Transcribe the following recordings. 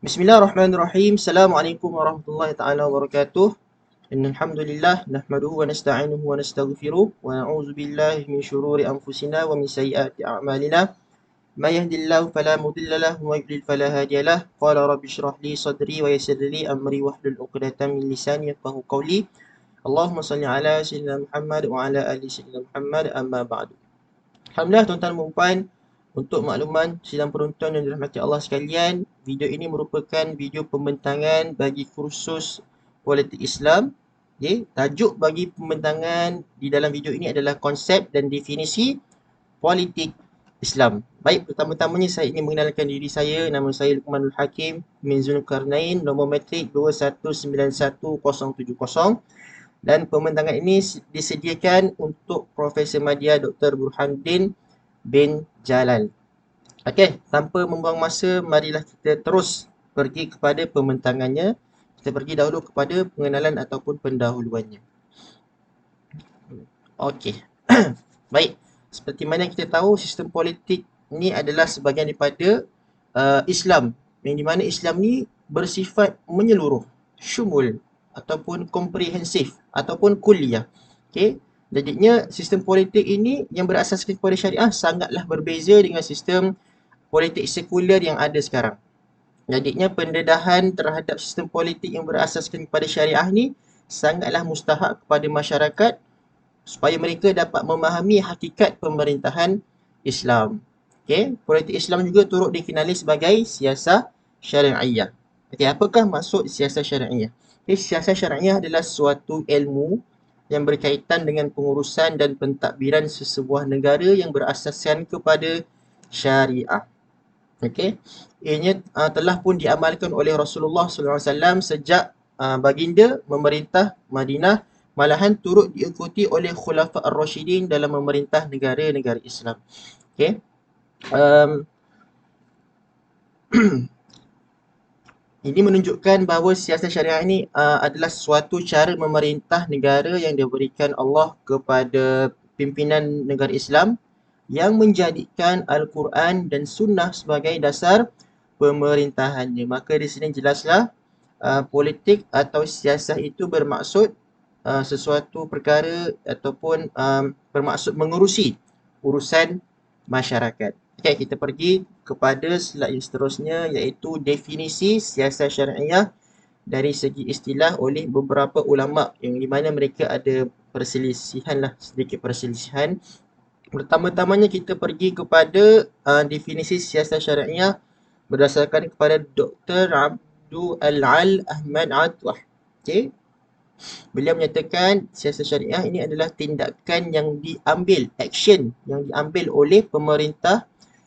Bismillahirrahmanirrahim. Assalamualaikum warahmatullahi taala wabarakatuh. Innal hamdalillah nahmaduhu wa nasta'inuhu wa nastaghfiruh wa na'udzu billahi min shururi anfusina wa min sayyiati a'malina. May yahdihillahu fala mudilla lahu wa may yudlil fala hadiya lahu. Qala rabbi shrah li sadri wa yassir li amri wahlul 'uqdatam min lisani yafqahu qawli. Allahumma shalli ala sayyidina Muhammad wa ala ali sayyidina Muhammad amma ba'du. Alhamdulillah tuan-tuan dan puan, untuk makluman sidang penonton yang dirahmati Allah sekalian, video ini merupakan video pembentangan bagi kursus politik Islam. Okay. Tajuk bagi pembentangan di dalam video ini adalah konsep dan definisi politik Islam. Baik, pertama-tamanya saya ingin mengenalkan diri saya. Nama saya Luqmanul Hakim min Zulkarnain, nombor matrik 2191070. Dan pembentangan ini disediakan untuk Profesor Madya Dr. Burhanuddin bin Jalal. Okey, tanpa membuang masa, marilah kita terus pergi kepada pembentangannya. Kita pergi dahulu kepada pengenalan ataupun pendahuluannya. Okey. Baik, seperti mana kita tahu, sistem politik ni adalah sebahagian daripada Islam. Yang di mana Islam ni bersifat menyeluruh, syumul ataupun komprehensif ataupun kuliah. Okey. Jadinya sistem politik ini yang berasaskan kepada syariah sangatlah berbeza dengan sistem politik sekular yang ada sekarang. Jadinya pendedahan terhadap sistem politik yang berasaskan kepada syariah ni sangatlah mustahak kepada masyarakat supaya mereka dapat memahami hakikat pemerintahan Islam. Okey, politik Islam juga turut dikenali sebagai siasah syariah. Okey, apakah maksud siasah syariah? Okay, siasah syariah adalah suatu ilmu yang berkaitan dengan pengurusan dan pentadbiran sesebuah negara yang berasaskan kepada syariah. Okey, ianya telah pun diamalkan oleh Rasulullah SAW sejak baginda memerintah Madinah, malahan turut diikuti oleh Khulafa Ar-Rasyidin dalam memerintah negara-negara Islam. Okey. Ini menunjukkan bahawa siasat syariah ini adalah suatu cara memerintah negara yang diberikan Allah kepada pimpinan negara Islam yang menjadikan Al-Quran dan Sunnah sebagai dasar pemerintahannya. Maka di sini jelaslah politik atau siasat itu bermaksud sesuatu perkara ataupun bermaksud mengurusi urusan masyarakat. Okey, kita pergi kepada slide yang seterusnya, iaitu definisi siasat syariah dari segi istilah oleh beberapa ulama yang di mana mereka ada perselisihan lah, sedikit perselisihan. Pertama-tamanya kita pergi kepada definisi siasat syariah berdasarkan kepada Dr. Abdul Al Ahmad Atwah. Okey. Beliau menyatakan siasat syariah ini adalah tindakan yang diambil, action yang diambil oleh pemerintah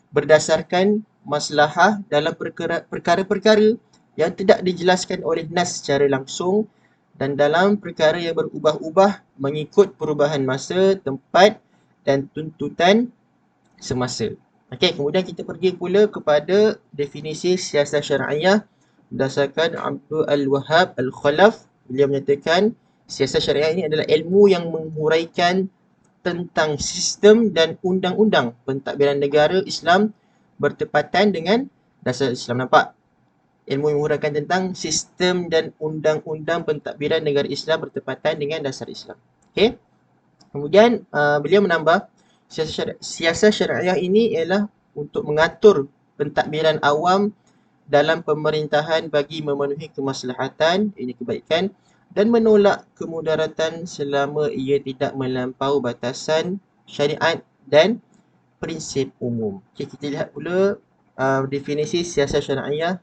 berdasarkan maslahah dalam perkara-perkara yang tidak dijelaskan oleh nas secara langsung dan dalam perkara yang berubah-ubah mengikut perubahan masa, tempat dan tuntutan semasa. Okey, kemudian kita pergi pula kepada definisi siasat syariah berdasarkan Abdul Al-Wahhab Al-Khalaf. Beliau menyatakan siasat syariah ini adalah ilmu yang menghuraikan tentang sistem dan undang-undang pentadbiran negara Islam bertepatan dengan dasar Islam. Nampak? Ilmu yang menghuraikan tentang sistem dan undang-undang pentadbiran negara Islam bertepatan dengan dasar Islam. Okey. Kemudian beliau menambah siasat syariah ini ialah untuk mengatur pentadbiran awam dalam pemerintahan bagi memenuhi kemaslahatan, ini kebaikan, dan menolak kemudaratan selama ia tidak melampau batasan syariat dan prinsip umum. Okay, kita lihat pula definisi siasat syariah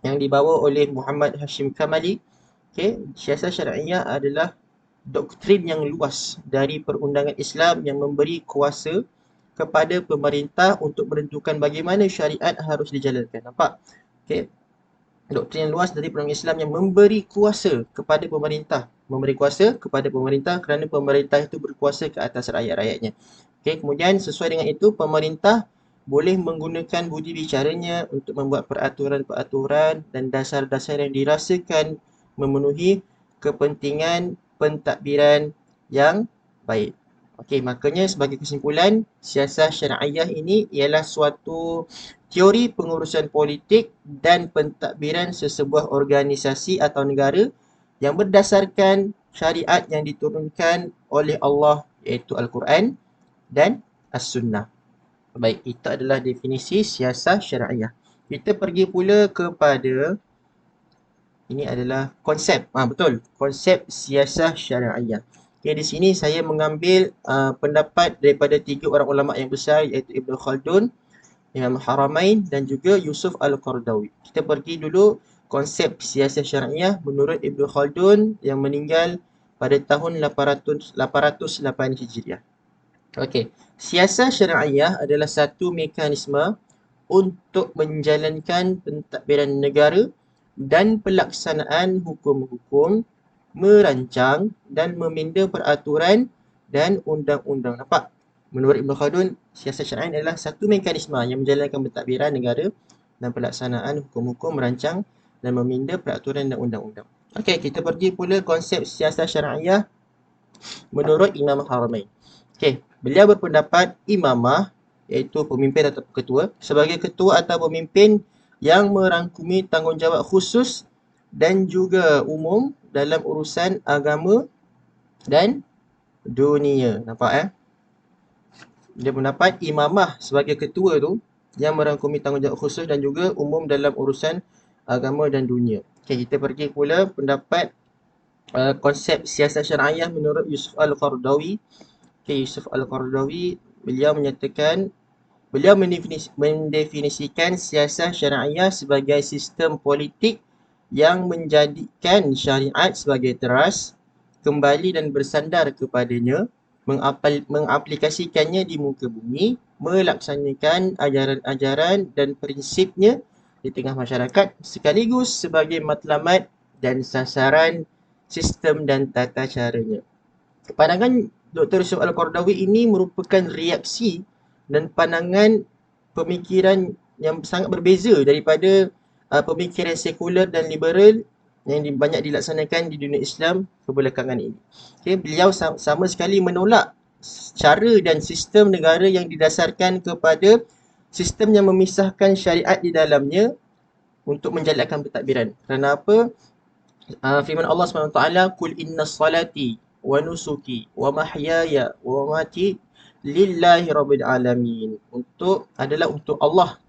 yang dibawa oleh Muhammad Hashim Kamali. Okay, siasat syariah adalah doktrin yang luas dari perundangan Islam yang memberi kuasa kepada pemerintah untuk menentukan bagaimana syariat harus dijalankan. Nampak? Okey. Doktrin yang luas dari perundangan Islam yang memberi kuasa kepada pemerintah. Memberi kuasa kepada pemerintah kerana pemerintah itu berkuasa ke atas rakyat-rakyatnya. Okey, kemudian sesuai dengan itu, pemerintah boleh menggunakan budi bicaranya untuk membuat peraturan-peraturan dan dasar-dasar yang dirasakan memenuhi kepentingan pentadbiran yang baik. Okey, makanya sebagai kesimpulan, siasah syariah ini ialah suatu teori pengurusan politik dan pentadbiran sesebuah organisasi atau negara yang berdasarkan syariat yang diturunkan oleh Allah, iaitu Al-Quran dan As-Sunnah. Baik, itu adalah definisi siasah syariah. Kita pergi pula kepada, ini adalah konsep. Betul, konsep siasah syariah. Okay, di sini saya mengambil pendapat daripada tiga orang ulama yang besar, iaitu Ibn Khaldun, Imam Haramain dan juga Yusuf Al-Qaradawi. Kita pergi dulu konsep siasah syariah menurut Ibn Khaldun yang meninggal pada tahun 808 Hijriah. Okey, siasah syariah adalah satu mekanisme untuk menjalankan pentadbiran negara dan pelaksanaan hukum-hukum, merancang dan meminda peraturan dan undang-undang. Nampak? Menurut Ibn Khaldun, siasat syariah adalah satu mekanisme yang menjalankan pentadbiran negara dan pelaksanaan hukum-hukum, merancang dan meminda peraturan dan undang-undang. Okey, kita pergi pula konsep siasat syariah menurut Imam Haramain. Okey, beliau berpendapat imamah, iaitu pemimpin atau ketua, sebagai ketua atau pemimpin yang merangkumi tanggungjawab khusus dan juga umum dalam urusan agama dan dunia. Nampak Dia pendapat imamah sebagai ketua tu yang merangkumi tanggungjawab khusus dan juga umum dalam urusan agama dan dunia. Okey, kita pergi pula pendapat konsep siasat syariah menurut Yusuf Al-Qaradawi. Okay, Yusuf Al-Qaradawi, beliau mendefinisikan siasah syariah sebagai sistem politik yang menjadikan syariat sebagai teras, kembali dan bersandar kepadanya, mengaplikasikannya di muka bumi, melaksanakan ajaran-ajaran dan prinsipnya di tengah masyarakat, sekaligus sebagai matlamat dan sasaran sistem dan tata caranya. Pandangan Dr. Yusuf Al-Qaradawi ini merupakan reaksi dan pandangan pemikiran yang sangat berbeza daripada pemikiran sekular dan liberal yang banyak dilaksanakan di dunia Islam kebelakangan ini. Okay, beliau sama sekali menolak cara dan sistem negara yang didasarkan kepada sistem yang memisahkan syariat di dalamnya untuk menjalankan pentadbiran. Kerana apa? Firman Allah SWT, "Qul inna salati wa nusuki wa mahyaya wa mamati lillahi rabbil alamin." Adalah untuk Allah,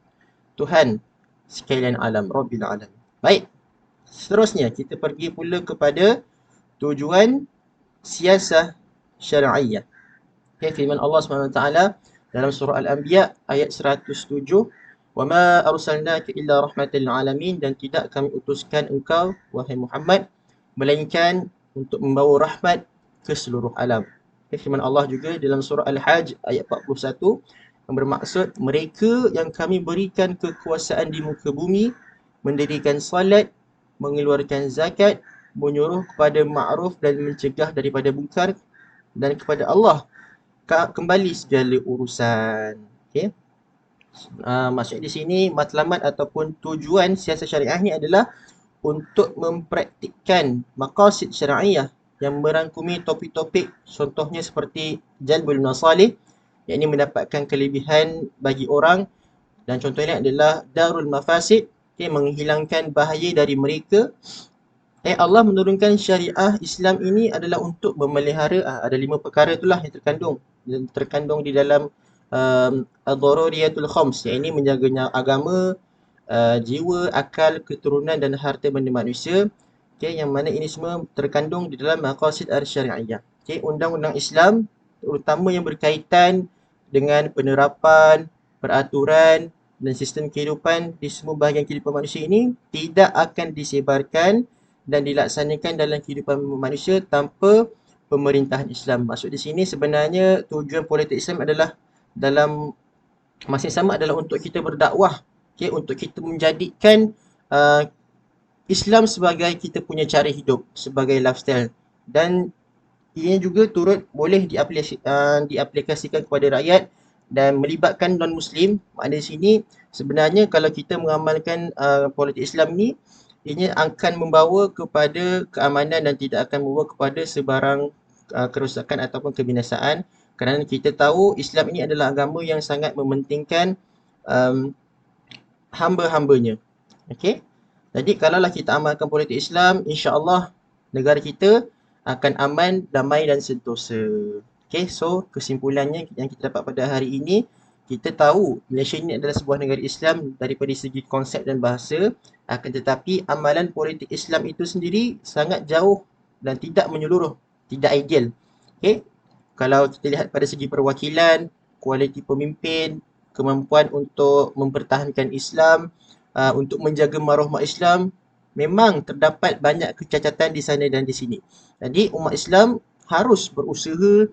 Tuhan sekalian alam, Rabbil alamin. Baik, seterusnya kita pergi pula kepada tujuan siasah syariah. Okay, firman Allah SWT dalam surah Al-Anbiya ayat 107, "Wa ma arsalnaka illa rahmatan lil alamin," dan tidak kami utuskan engkau wahai Muhammad melainkan untuk membawa rahmat ke seluruh alam. Okay, firman Allah juga dalam surah Al-Hajj ayat 41 yang bermaksud mereka yang kami berikan kekuasaan di muka bumi mendirikan salat, mengeluarkan zakat, menyuruh kepada ma'ruf dan mencegah daripada munkar, dan kepada Allah kembali segala urusan. Okay. Maksud di sini matlamat ataupun tujuan siasat syariah ni adalah untuk mempraktikkan maqasid syariah yang merangkumi topik-topik, contohnya seperti jalbul masalih, yakni mendapatkan kelebihan bagi orang, dan contohnya adalah darul mafasid, okay, menghilangkan bahaya dari mereka. Allah menurunkan syariah Islam ini adalah untuk memelihara, ada 5 perkara itulah yang terkandung di dalam ad-daruriyatul khams, iaitu menjaga agama, jiwa, akal, keturunan dan harta benda manusia. Okay, yang mana ini semua terkandung di dalam maqasid al-syariah. Okay, undang-undang Islam terutama yang berkaitan dengan penerapan, peraturan dan sistem kehidupan di semua bahagian kehidupan manusia ini tidak akan disebarkan dan dilaksanakan dalam kehidupan manusia tanpa pemerintahan Islam. Maksud di sini sebenarnya tujuan politik Islam adalah dalam masa yang sama adalah untuk kita berdakwah, okay, untuk kita menjadikan Islam sebagai kita punya cara hidup, sebagai lifestyle, dan ia juga turut boleh diaplikasikan kepada rakyat dan melibatkan non-Muslim. Maknanya di sini sebenarnya kalau kita mengamalkan politik Islam ni, ini akan membawa kepada keamanan dan tidak akan membawa kepada sebarang kerosakan ataupun kebinasaan Kerana kita tahu Islam ini adalah agama yang sangat mementingkan um, hamba-hambanya. Okey. Jadi kalaulah kita amalkan politik Islam, insya-Allah negara kita akan aman, damai dan sentosa. Okey, so kesimpulannya yang kita dapat pada hari ini, kita tahu Malaysia ini adalah sebuah negara Islam daripada segi konsep dan bahasa, akan tetapi amalan politik Islam itu sendiri sangat jauh dan tidak menyeluruh, tidak ideal. Okey. Kalau kita lihat pada segi perwakilan, kualiti pemimpin, kemampuan untuk mempertahankan Islam, untuk menjaga maruah umat Islam, memang terdapat banyak kecacatan di sana dan di sini. Jadi umat Islam harus berusaha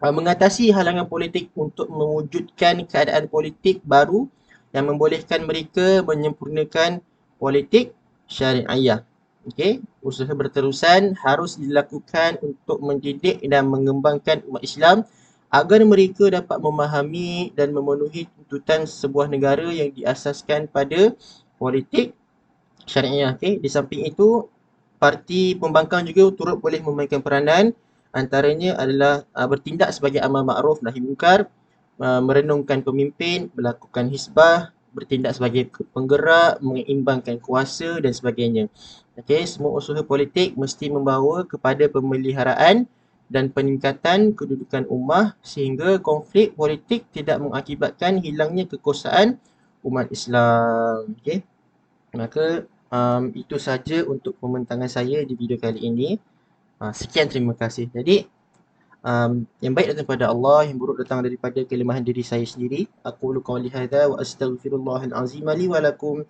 mengatasi halangan politik untuk mewujudkan keadaan politik baru yang membolehkan mereka menyempurnakan politik syariah. Okey, usaha berterusan harus dilakukan untuk mendidik dan mengembangkan umat Islam agar mereka dapat memahami dan memenuhi tuntutan sebuah negara yang diasaskan pada politik syariah. Okey, di samping itu, parti pembangkang juga turut boleh memainkan peranan. Antaranya adalah bertindak sebagai amal makruf nahi munkar, merenungkan pemimpin, melakukan hisbah, bertindak sebagai penggerak, menyeimbangkan kuasa dan sebagainya. Okey, semua usaha politik mesti membawa kepada pemeliharaan dan peningkatan kedudukan ummah sehingga konflik politik tidak mengakibatkan hilangnya kekuasaan umat Islam. Okey. Maka itu saja untuk pembincangan saya di video kali ini. Sekian, terima kasih. Jadi yang baik datang daripada Allah, yang buruk datang daripada kelemahan diri saya sendiri. Aku qauli hadza wa astaghfirullahal azim li wa lakum.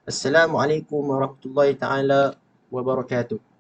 Assalamualaikum warahmatullahi taala wabarakatuh.